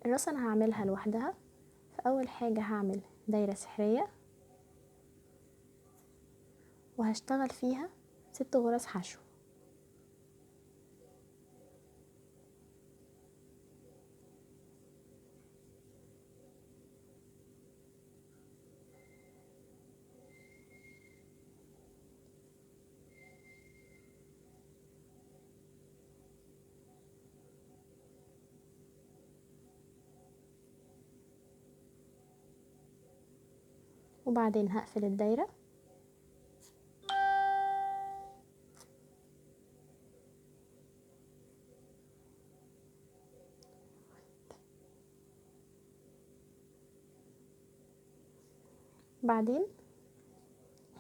الراس انا هعملها لوحدها. فاول حاجة هعمل دايرة سحرية وهشتغل فيها 6 غرز حشو. وبعدين هقفل الدايرة بعدين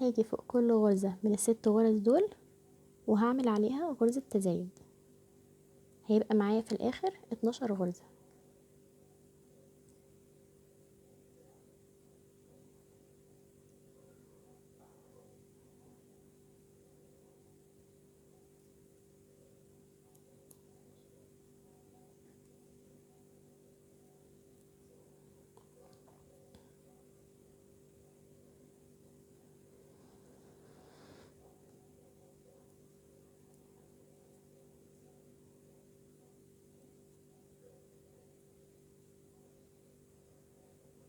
هاجي فوق كل غرزة من ال6 غرز دول وهعمل عليها غرزة تزايد، هيبقى معايا في الاخر 12 غرزة.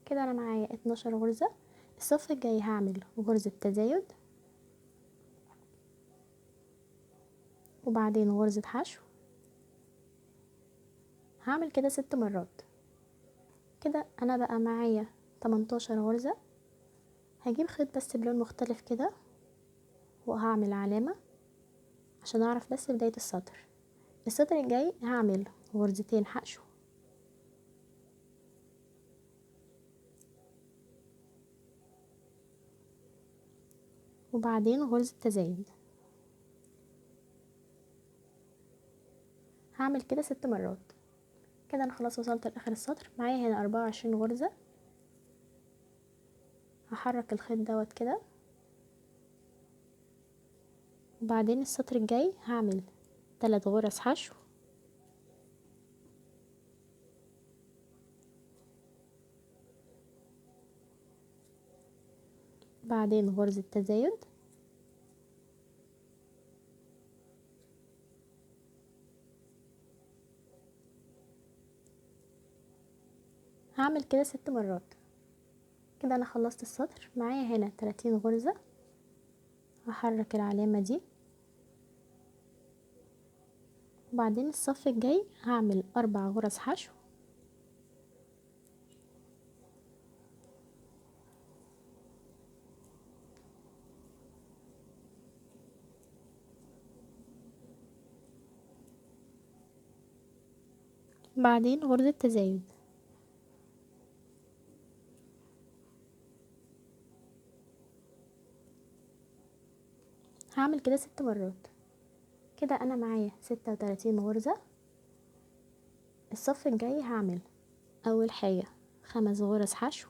كده انا معايا 12 غرزة. الصف الجاي هعمل غرزة تزايد وبعدين غرزة حشو، هعمل كده 6 مرات. كده انا بقى معايا 18 غرزة. هجيب خيط بس بلون مختلف كده وهعمل علامة عشان اعرف بس بداية السطر. السطر الجاي هعمل غرزتين حشو وبعدين غرزة تزايد، هعمل كده 6 مرات. كده انا خلاص وصلت لاخر السطر. معايا هنا 24 غرزة. هحرك الخيط دوت كده وبعدين السطر الجاي هعمل 3 غرز حشو بعدين غرزة تزايد هعمل كده 6 مرات. كده انا خلصت السطر. معايا هنا 30 غرزة. هحرك العلامة دي وبعدين الصف الجاي هعمل 4 غرز حشو بعدين غرزة تزايد. هعمل كده 6 مرات. كده انا معايا 36 غرزة. الصف الجاي هعمل اول حاجة 5 غرز حشو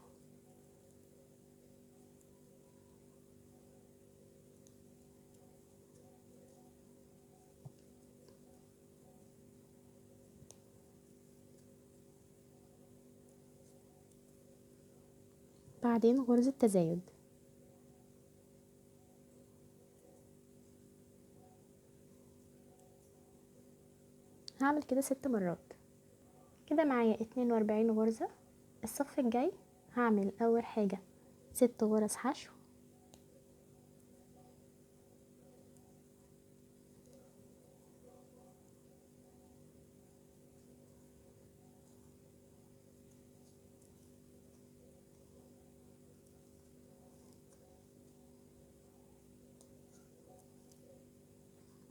بعدين غرزة تزايد. هعمل كده 6 مرات. كده معايا 42 غرزة. الصف الجاي هعمل اول حاجة 6 غرز حشو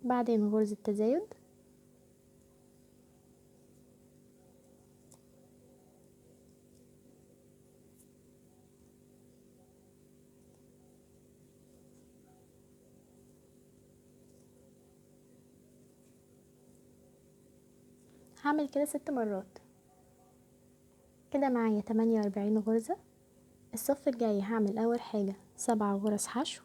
بعدين غرزة تزايد هعمل كده 6 مرات. كده معايا 48 غرزة. الصف الجاي هعمل اول حاجة 7 غرز حشو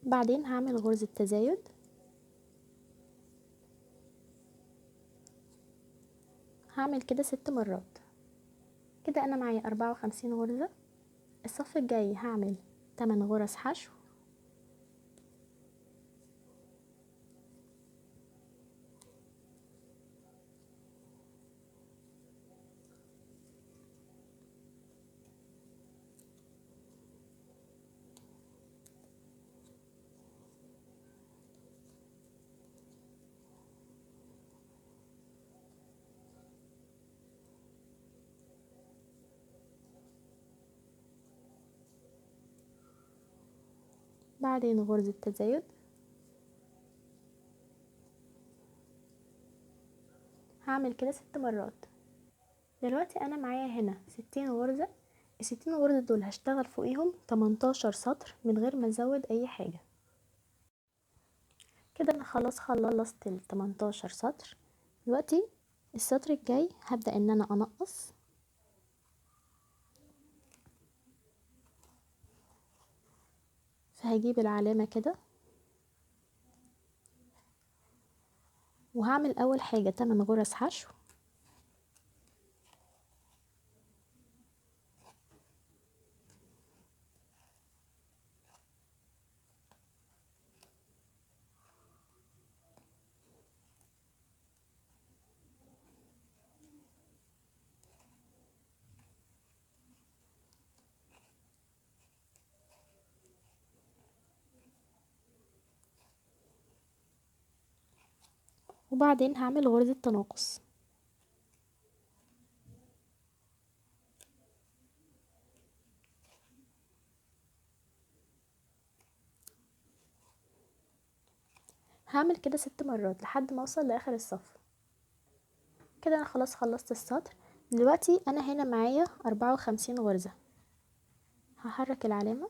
بعدين هعمل غرزة تزايد، هعمل كده 6 مرات. كده انا معايا 54 غرزة. الصف الجاي هعمل 8 غرز حشو، بعدين غرزة تزايد، هعمل كده 6 مرات. دلوقتي انا معايا هنا 60 غرزة. ال60 غرزة دول هشتغل فوقيهم 18 سطر من غير ما ازود اي حاجة. كده انا خلاص خلصت ال 18 سطر. دلوقتي السطر الجاي هبدأ ان انا انقص، فهجيب العلامة كده وهعمل اول حاجة 8 غرز حشو، وبعدين هعمل غرزة تناقص. هعمل كده 6 مرات لحد ما اوصل لاخر الصف. كده انا خلاص خلصت السطر. دلوقتي انا هنا معايا 54 غرزة، هحرك العلامة.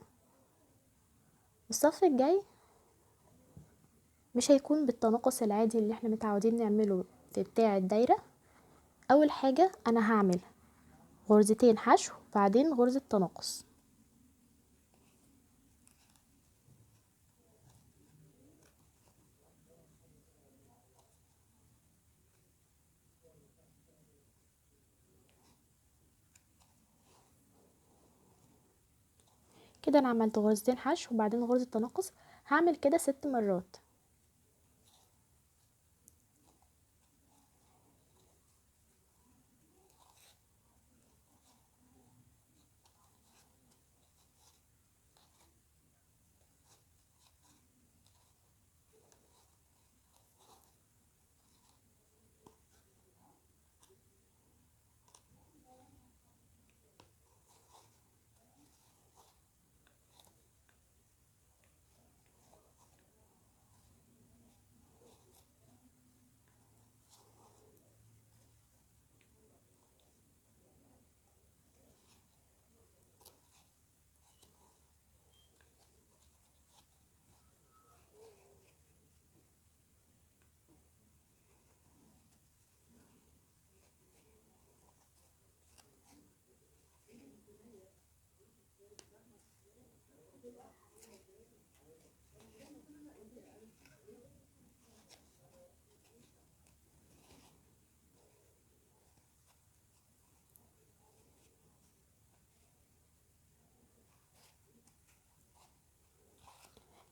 الصف الجاي مش هيكون بالتناقص العادي اللي احنا متعودين نعمله في بتاع الدايرة. اول حاجة انا هعمل غرزتين حشو بعدين غرزة تناقص. كده انا عملت غرزتين حشو وبعدين غرزة تناقص. هعمل كده 6 مرات.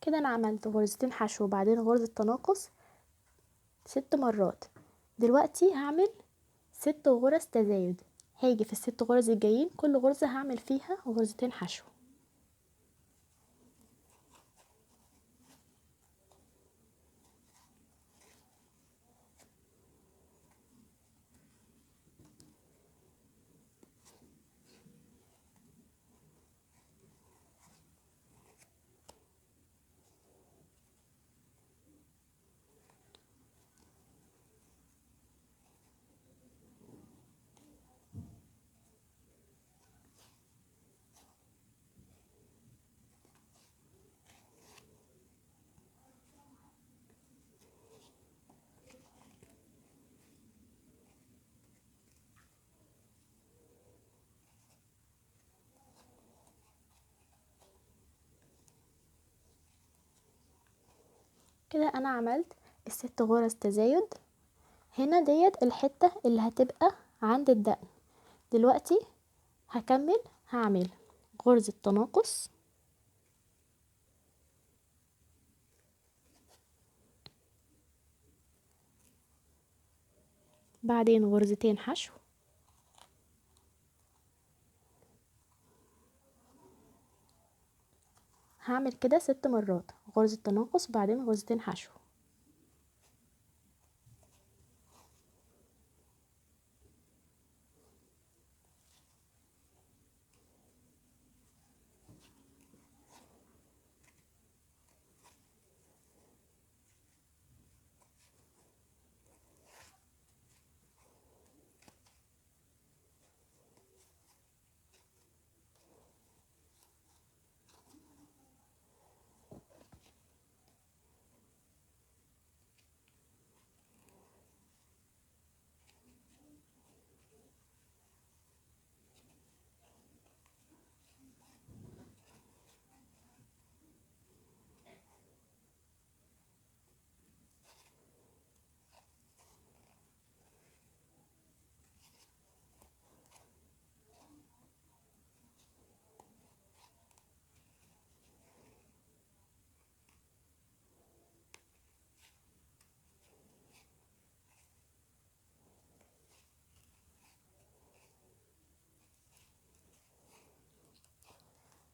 كده انا عملت غرزتين حشو وبعدين غرزة تناقص 6 مرات. دلوقتي هعمل 6 غرز تزايد. هاجي في ال6 غرز الجايين كل غرزة هعمل فيها غرزتين حشو. كده انا عملت الست غرز تزايد. هنا ديت الحتة اللي هتبقى عند الدقن. دلوقتي هكمل، هعمل غرزة تناقص، بعدين غرزتين حشو، هعمل كده 6 مرات، غرزة تناقص بعدين غرزتين حشو.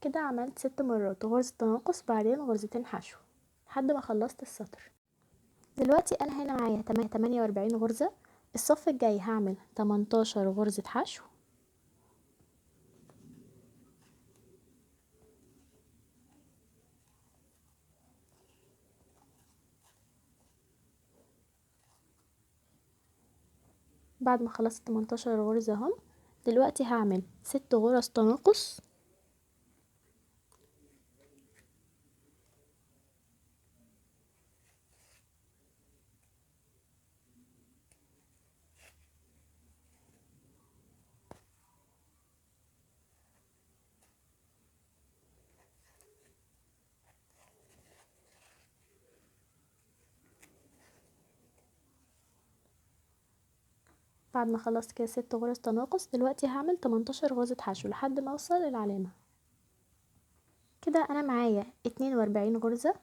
كده عملت 6 مرات غرزة تناقص بعدين غرزتين حشو لحد ما خلصت السطر. دلوقتي انا هنا معايا 48 غرزة. الصف الجاي هعمل 18 غرزة حشو، بعد ما خلصت 18 غرزة هم. دلوقتي هعمل 6 غرز تناقص، بعد ما خلصت كده 6 غرز تناقص. دلوقتي هعمل 18 غرزة حشو لحد ما اوصل للعلامة. كده انا معايا 42 غرزة.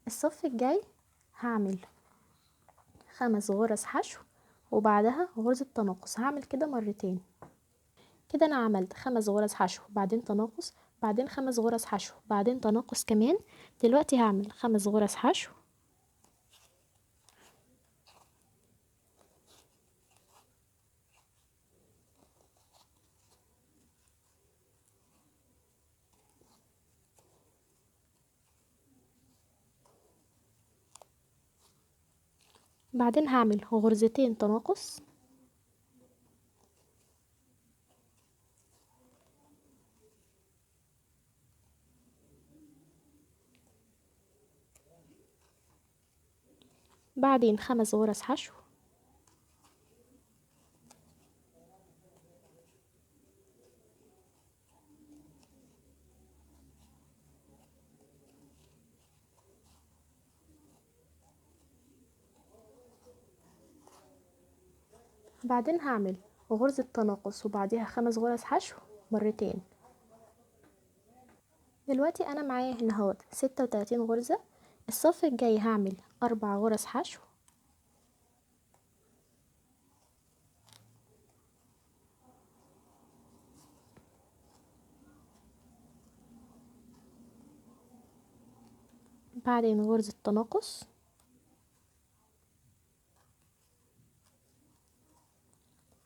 الصف الجاي هعمل 5 غرز حشو وبعدها غرزة تناقص، هعمل كده مرتين. كده انا عملت 5 غرز حشو بعدين تناقص بعدين 5 غرز حشو بعدين تناقص كمان. دلوقتي هعمل 5 غرز حشو بعدين هعمل غرزتين تناقص بعدين 5 غرز حشو بعدين هعمل غرزة تناقص وبعديها 5 غرز حشو مرتين. دلوقتي انا معايا هنا اهوت 36 غرزة. الصف الجاي هعمل 4 غرز حشو بعدين غرزة تناقص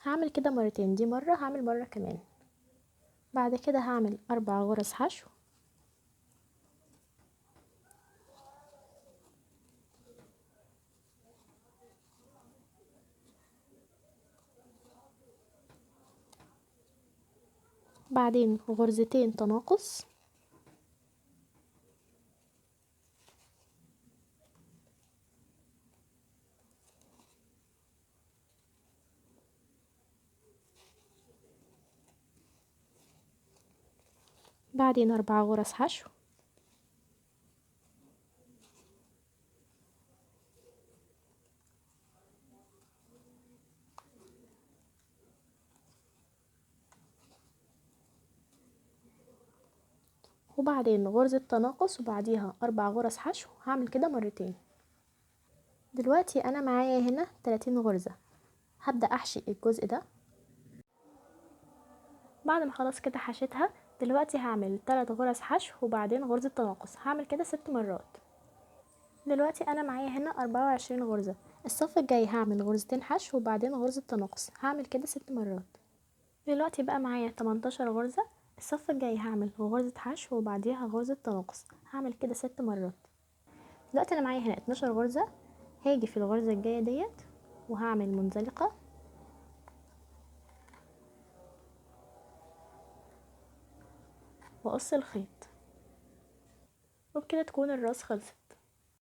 هعمل كده مرتين، دي مرة هعمل مرة كمان. بعد كده هعمل 4 غرز حشو بعدين غرزتين تناقص بعدين 4 غرز حشو وبعدين غرزة تناقص وبعديها 4 غرز حشو. هعمل كده مرتين. دلوقتي انا معايا هنا 30 غرزة. هبدأ احشي الجزء ده. بعد ما خلاص كده حشيتها، دلوقتي هعمل 3 غرز حشو وبعدين غرزة تناقص. هعمل كده 6 مرات. دلوقتي انا معايا هنا 24 غرزة. الصف الجاي هعمل غرزتين حشو وبعدين غرزة تناقص. هعمل كده 6 مرات. دلوقتي بقى معايا 18 غرزة. الصف الجاي هعمل غرزة حشو وبعديها غرزة تناقص. هعمل كده 6 مرات. دلوقتي انا معايا هنا 12 غرزة. هاجي في الغرزة الجاية ديت وهعمل منزلقة واقص الخيط، وبكده تكون الراس خلصت.